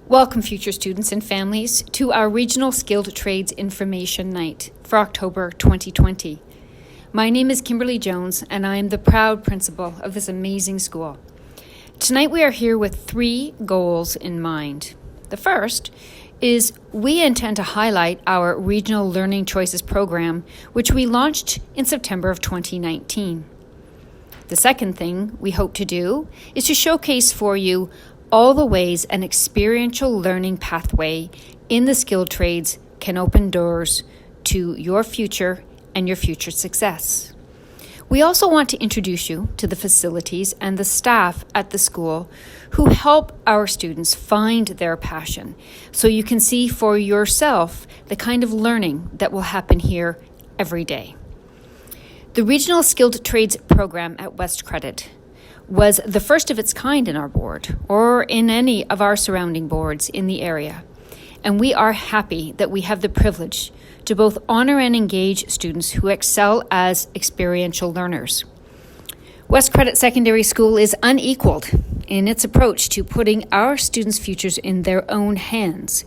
Welcome, future students and families, to our Regional Skilled Trades Information Night for October 2020. My name is Kimberly Jones, and I am the proud principal of this amazing school. Tonight we are here with 3 goals in mind. The first is we intend to highlight our Regional Learning Choices program, which we launched in September of 2019. The second thing we hope to do is to showcase for you all the ways an experiential learning pathway in the skilled trades can open doors to your future and your future success. We also want to introduce you to the facilities and the staff at the school who help our students find their passion, so you can see for yourself the kind of learning that will happen here every day. The Regional Skilled Trades program at West Credit was the first of its kind in our board or in any of our surrounding boards in the area. And we are happy that we have the privilege to both honor and engage students who excel as experiential learners. West Credit Secondary School is unequaled in its approach to putting our students' futures in their own hands.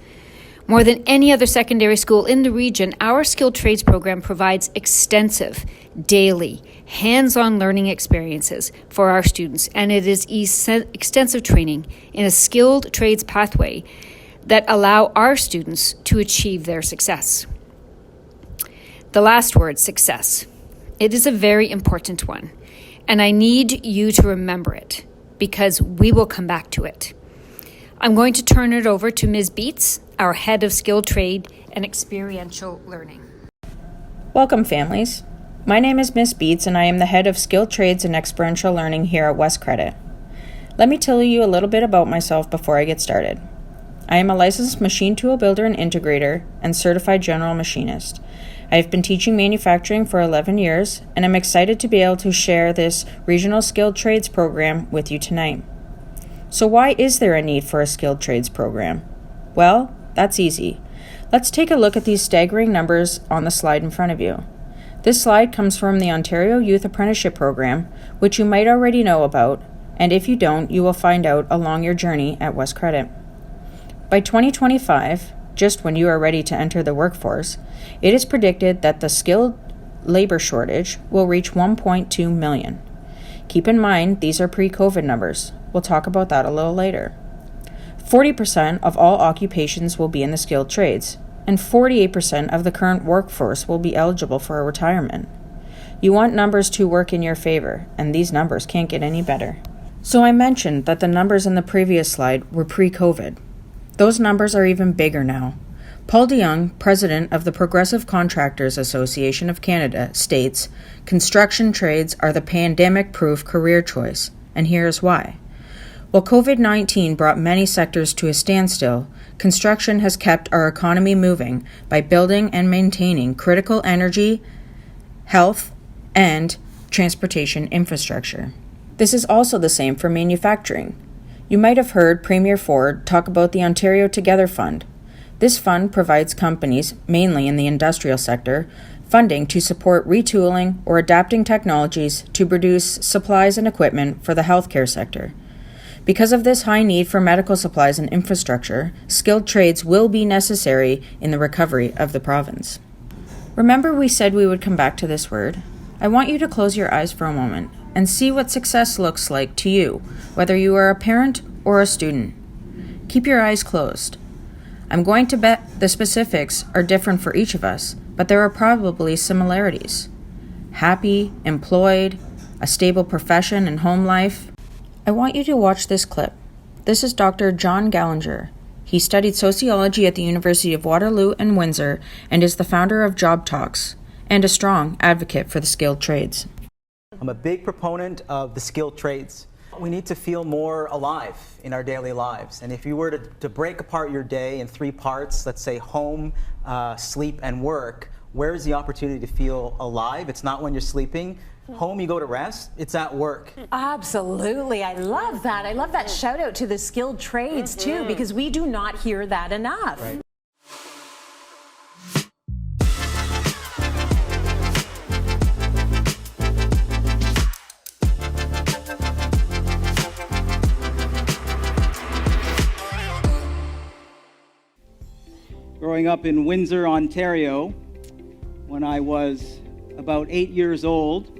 More than any other secondary school in the region, our skilled trades program provides extensive, daily, hands-on learning experiences for our students, and it is extensive training in a skilled trades pathway that allow our students to achieve their success. The last word, success. It is a very important one, and I need you to remember it because we will come back to it. I'm going to turn it over to Ms. Beats, our head of skilled trade and experiential learning. Welcome, families. My name is Ms. Beats, and I am the head of skilled trades and experiential learning here at West Credit. Let me tell you a little bit about myself before I get started. I am a licensed machine tool builder and integrator and certified general machinist. I have been teaching manufacturing for 11 years, and I'm excited to be able to share this regional skilled trades program with you tonight. So why is there a need for a skilled trades program? Well, that's easy. Let's take a look at these staggering numbers on the slide in front of you. This slide comes from the Ontario Youth Apprenticeship Program, which you might already know about, and if you don't, you will find out along your journey at West Credit. By 2025, just when you are ready to enter the workforce, it is predicted that the skilled labor shortage will reach 1.2 million. Keep in mind, these are pre-COVID numbers. We'll talk about that a little later. 40% of all occupations will be in the skilled trades, and 48% of the current workforce will be eligible for a retirement. You want numbers to work in your favor, and these numbers can't get any better. So I mentioned that the numbers in the previous slide were pre-COVID. Those numbers are even bigger now. Paul DeYoung, president of the Progressive Contractors Association of Canada, states, "Construction trades are the pandemic-proof career choice, and here's why. While COVID-19 brought many sectors to a standstill, construction has kept our economy moving by building and maintaining critical energy, health, and transportation infrastructure." This is also the same for manufacturing. You might have heard Premier Ford talk about the Ontario Together Fund. This fund provides companies, mainly in the industrial sector, funding to support retooling or adapting technologies to produce supplies and equipment for the healthcare sector. Because of this high need for medical supplies and infrastructure, skilled trades will be necessary in the recovery of the province. Remember we said we would come back to this word? I want you to close your eyes for a moment and see what success looks like to you, whether you are a parent or a student. Keep your eyes closed. I'm going to bet the specifics are different for each of us, but there are probably similarities. Happy, employed, a stable profession and home life. I want you to watch this clip. This is Dr. John Gallinger. He studied sociology at the University of Waterloo and Windsor and is the founder of Job Talks and a strong advocate for the skilled trades. I'm a big proponent of the skilled trades. We need to feel more alive in our daily lives. And if you were to break apart your day in 3 parts, let's say home, sleep, and work, where is the opportunity to feel alive? It's not when you're sleeping. Home, you go to rest. It's at work. Absolutely. I love that. I love that shout out to the skilled trades too, because we do not hear that enough. Right. Growing up in Windsor, Ontario, when I was about 8 years old,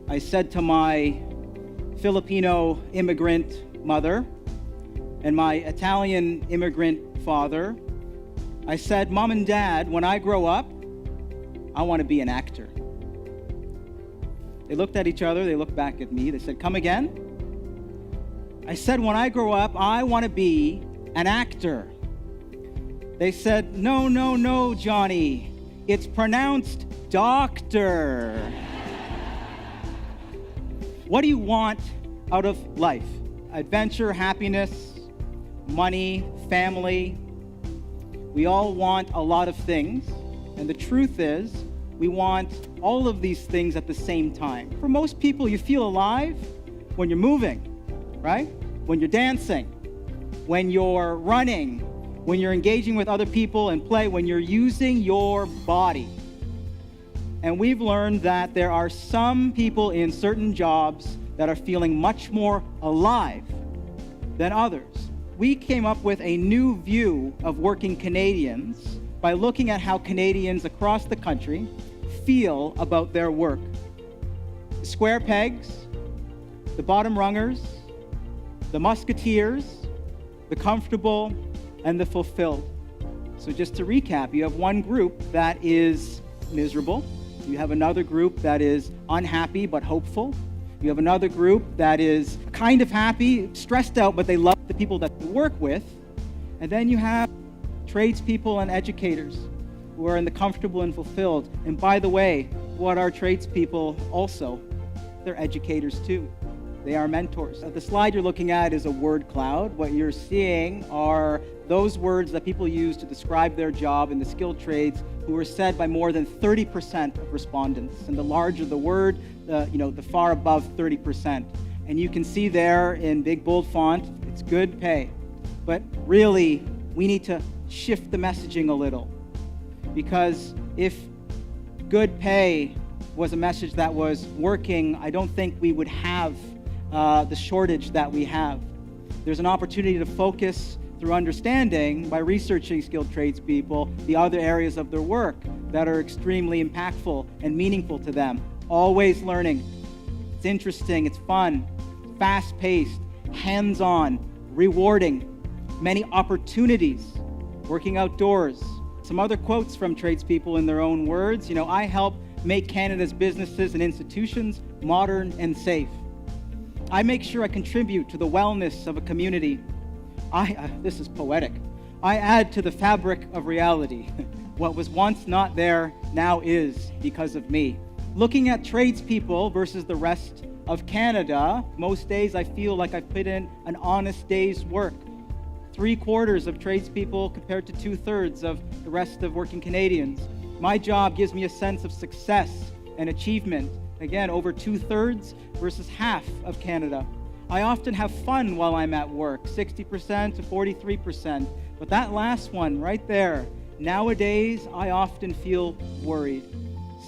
I said to my Filipino immigrant mother and my Italian immigrant father, I said, "Mom and Dad, when I grow up, I want to be an actor." They looked at each other, they looked back at me, they said, "Come again?" I said, "When I grow up, I want to be an actor." They said, No, Johnny. It's pronounced doctor." What do you want out of life? Adventure, happiness, money, family. We all want a lot of things. And the truth is, we want all of these things at the same time. For most people, you feel alive when you're moving, right? When you're dancing, when you're running, when you're engaging with other people and play, when you're using your body. And we've learned that there are some people in certain jobs that are feeling much more alive than others. We came up with a new view of working Canadians by looking at how Canadians across the country feel about their work. The square pegs, the bottom rungers, the musketeers, the comfortable, and the fulfilled. So just to recap, you have one group that is miserable. You have another group that is unhappy but hopeful. You have another group that is kind of happy, stressed out, but they love the people that they work with. And then you have tradespeople and educators who are in the comfortable and fulfilled. And by the way, what are tradespeople also? They're educators too. They are mentors. The slide you're looking at is a word cloud. What you're seeing are those words that people use to describe their job in the skilled trades who were said by more than 30% of respondents. And the larger the word, the far above 30%. And you can see there in big bold font, it's good pay. But really, we need to shift the messaging a little. Because if good pay was a message that was working, I don't think we would have the shortage that we have. There's an opportunity to focus through understanding, by researching skilled tradespeople, the other areas of their work that are extremely impactful and meaningful to them. Always learning. It's interesting, it's fun, fast-paced, hands-on, rewarding, many opportunities, working outdoors. Some other quotes from tradespeople in their own words. I help make Canada's businesses and institutions modern and safe. I make sure I contribute to the wellness of a community. This is poetic. I add to the fabric of reality. What was once not there now is because of me. Looking at tradespeople versus the rest of Canada, most days I feel like I've put in an honest day's work. 3/4 of tradespeople compared to 2/3 of the rest of working Canadians. My job gives me a sense of success and achievement. Again, over 2/3 versus half of Canada. I often have fun while I'm at work, 60% to 43%. But that last one right there, nowadays I often feel worried.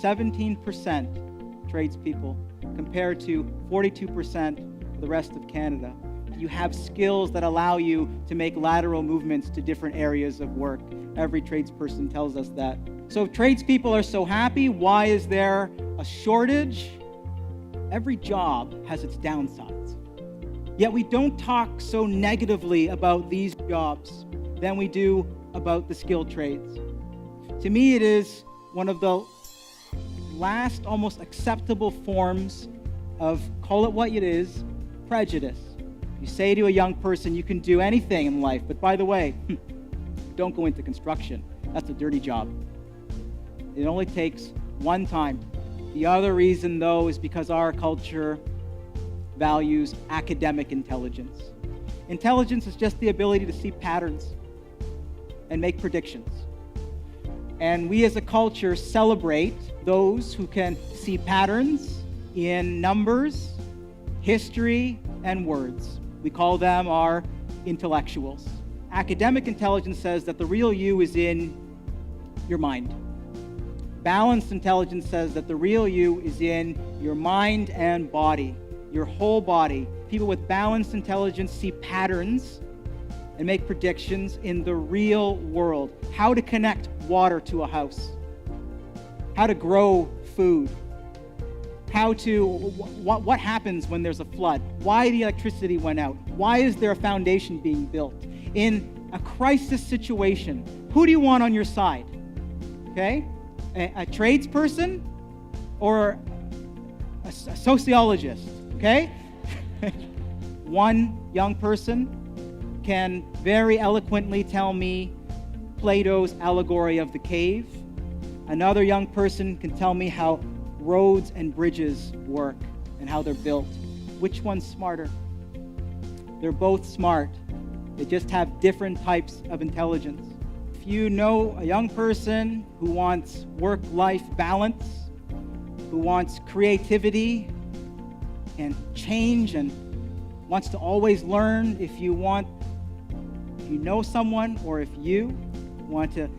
17% tradespeople compared to 42% of the rest of Canada. You have skills that allow you to make lateral movements to different areas of work. Every tradesperson tells us that. So if tradespeople are so happy, why is there a shortage? Every job has its downsides. Yet we don't talk so negatively about these jobs than we do about the skilled trades. To me, it is one of the last almost acceptable forms of, call it what it is, prejudice. You say to a young person, you can do anything in life, but by the way, don't go into construction. That's a dirty job. It only takes one time. The other reason, though, is because our culture values academic intelligence. Intelligence is just the ability to see patterns and make predictions. And we as a culture celebrate those who can see patterns in numbers, history, and words. We call them our intellectuals. Academic intelligence says that the real you is in your mind. Balanced intelligence says that the real you is in your mind and body, your whole body. People with balanced intelligence see patterns and make predictions in the real world. How to connect water to a house, how to grow food, what happens when there's a flood, why the electricity went out, why is there a foundation being built. In a crisis situation, who do you want on your side? Okay? A tradesperson or a sociologist? Okay? One young person can very eloquently tell me Plato's allegory of the cave. Another young person can tell me how roads and bridges work and how they're built. Which one's smarter? They're both smart. They just have different types of intelligence. If you know a young person who wants work-life balance, who wants creativity and change and wants to always learn, if you know someone, or if you want to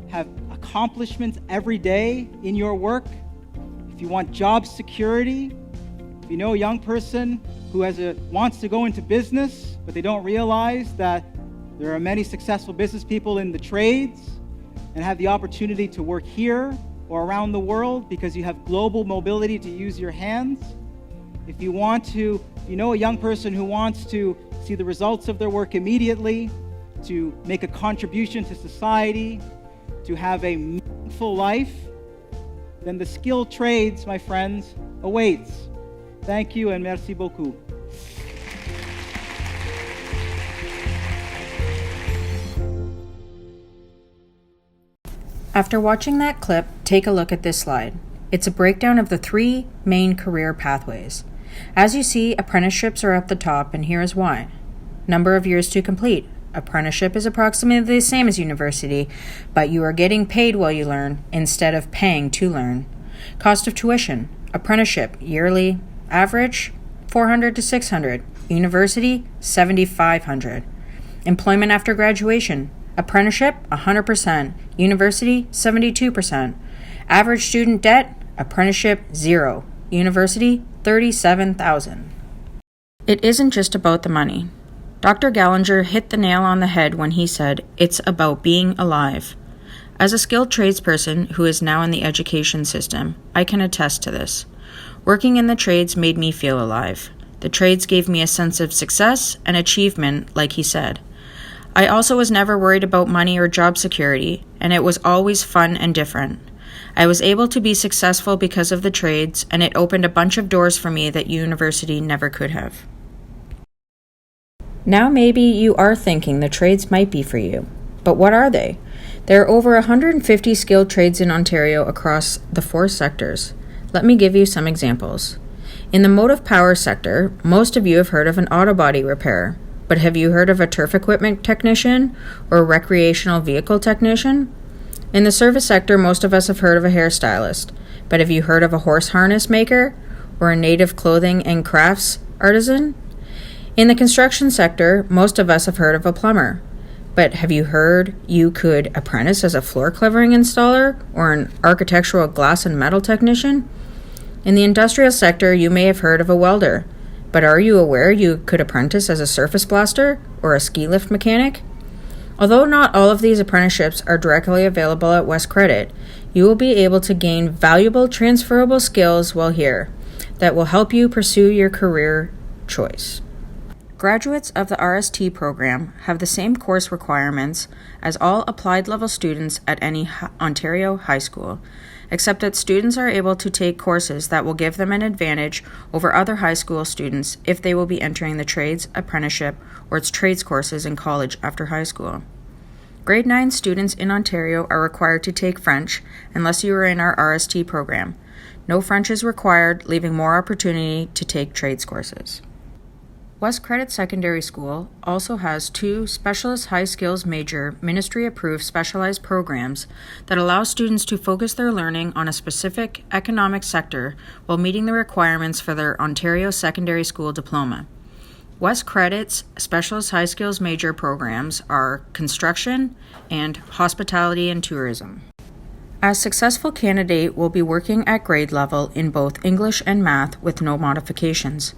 have accomplishments every day in your work, if you want job security, if you know a young person who wants to go into business, but they don't realize that there are many successful business people in the trades and have the opportunity to work here or around the world because you have global mobility to use your hands. If you know a young person who wants to see the results of their work immediately, to make a contribution to society, to have a meaningful life, then the skilled trades, my friends, awaits. Thank you and merci beaucoup. After watching that clip, take a look at this slide. It's a breakdown of the 3 main career pathways. As you see, apprenticeships are at the top, and here is why. Number of years to complete. Apprenticeship is approximately the same as university, but you are getting paid while you learn instead of paying to learn. Cost of tuition. Apprenticeship, yearly average, $400 to $600. University, $7,500. Employment after graduation. Apprenticeship, 100%. University, 72%. Average student debt. Apprenticeship, 0. University, $37,000. It isn't just about the money. Dr. Gallinger hit the nail on the head when he said, it's about being alive. As a skilled tradesperson who is now in the education system, I can attest to this. Working in the trades made me feel alive. The trades gave me a sense of success and achievement, like he said. I also was never worried about money or job security, and it was always fun and different. I was able to be successful because of the trades, and it opened a bunch of doors for me that university never could have. Now maybe you are thinking the trades might be for you, but what are they? There are over 150 skilled trades in Ontario across the 4 sectors. Let me give you some examples. In the motive power sector, most of you have heard of an auto body repair, but have you heard of a turf equipment technician or a recreational vehicle technician? In the service sector, most of us have heard of a hairstylist, but have you heard of a horse harness maker or a native clothing and crafts artisan? In the construction sector, most of us have heard of a plumber, but have you heard you could apprentice as a floor covering installer or an architectural glass and metal technician? In the industrial sector, you may have heard of a welder, but are you aware you could apprentice as a surface blaster or a ski lift mechanic? Although not all of these apprenticeships are directly available at West Credit, you will be able to gain valuable transferable skills while here that will help you pursue your career choice. Graduates of the RST program have the same course requirements as all applied level students at any Ontario high school, except that students are able to take courses that will give them an advantage over other high school students if they will be entering the trades, apprenticeship, or its trades courses in college after high school. Grade 9 students in Ontario are required to take French unless you are in our RST program. No French is required, leaving more opportunity to take trades courses. West Credit Secondary School also has 2 Specialist High Skills Major ministry-approved specialized programs that allow students to focus their learning on a specific economic sector while meeting the requirements for their Ontario Secondary School diploma. West Credit's Specialist High Skills Major programs are construction and hospitality and tourism. A successful candidate will be working at grade level in both English and math with no modifications.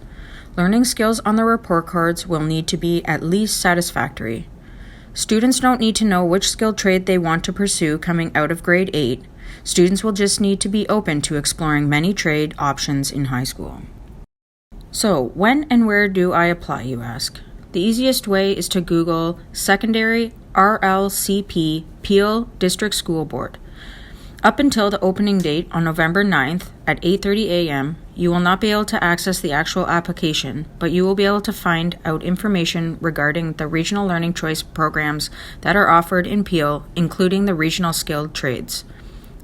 Learning skills on the report cards will need to be at least satisfactory. Students don't need to know which skilled trade they want to pursue coming out of grade 8. Students will just need to be open to exploring many trade options in high school. So, when and where do I apply, you ask? The easiest way is to Google Secondary RLCP Peel District School Board. Up until the opening date on November 9th at 8:30 a.m., you will not be able to access the actual application, but you will be able to find out information regarding the regional learning choice programs that are offered in Peel, including the regional skilled trades.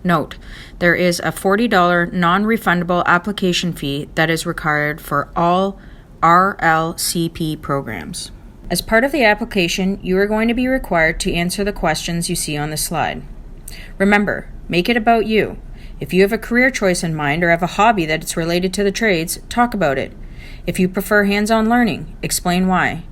Note, there is a $40 non-refundable application fee that is required for all RLCP programs. As part of the application, you are going to be required to answer the questions you see on the slide. Remember, make it about you. If you have a career choice in mind or have a hobby that is related to the trades, talk about it. If you prefer hands-on learning, explain why.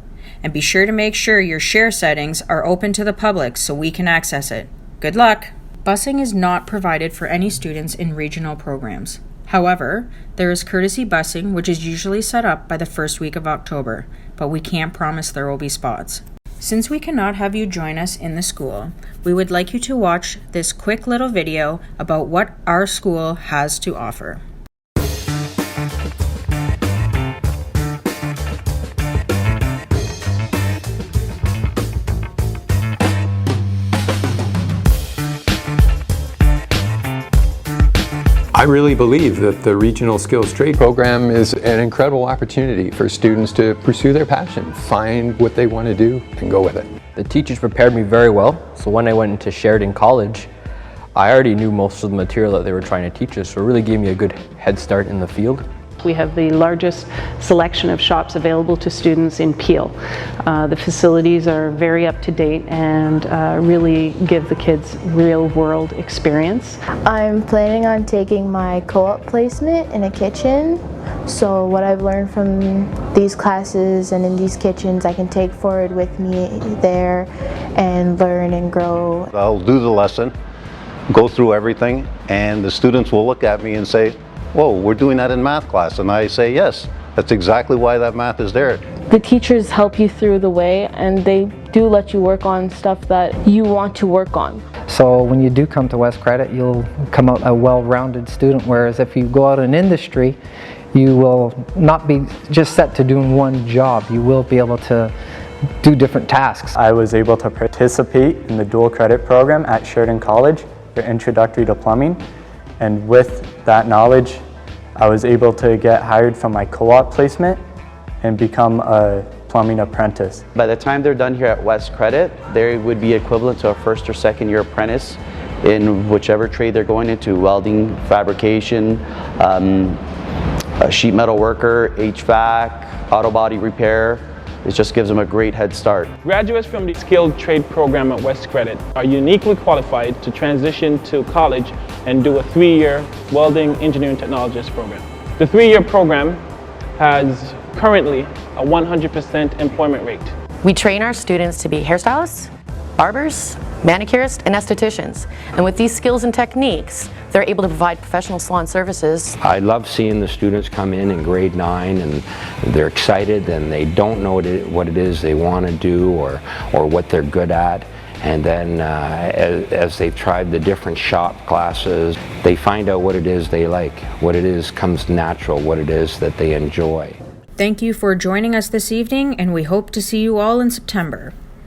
And be sure to make sure your share settings are open to the public so we can access it. Good luck! Busing is not provided for any students in regional programs. However, there is courtesy busing, which is usually set up by the first week of October, but we can't promise there will be spots. Since we cannot have you join us in the school, we would like you to watch this quick little video about what our school has to offer. I really believe that the Regional Skills Trade Program is an incredible opportunity for students to pursue their passion, find what they want to do, and go with it. The teachers prepared me very well, so when I went into Sheridan College, I already knew most of the material that they were trying to teach us, so it really gave me a good head start in the field. We have the largest selection of shops available to students in Peel. The facilities are very up to date and really give the kids real world experience. I'm planning on taking my co-op placement in a kitchen. So what I've learned from these classes and in these kitchens I can take forward with me there and learn and grow. I'll do the lesson, go through everything, and the students will look at me and say, "Whoa, we're doing that in math class." And I say, yes, that's exactly why that math is there. The teachers help you through the way and they do let you work on stuff that you want to work on. So when you do come to West Credit, you'll come out a well-rounded student, whereas if you go out in industry, you will not be just set to doing one job. You will be able to do different tasks. I was able to participate in the dual credit program at Sheridan College, their introductory to plumbing. And with that knowledge, I was able to get hired from my co-op placement and become a plumbing apprentice. By the time they're done here at West Credit, they would be equivalent to a first or second year apprentice in whichever trade they're going into: welding, fabrication, a sheet metal worker, HVAC, auto body repair. It just gives them a great head start. Graduates from the Skilled Trade Program at West Credit are uniquely qualified to transition to college and do a 3-year welding engineering technologist program. The 3-year program has currently a 100% employment rate. We train our students to be hairstylists, barbers, manicurists, and estheticians. And with these skills and techniques, they're able to provide professional salon services. I love seeing the students come in grade 9 and they're excited and they don't know what it is they want to do or what they're good at. And then as they've tried the different shop classes, they find out what it is they like, what it is comes natural, what it is that they enjoy. Thank you for joining us this evening, and we hope to see you all in September.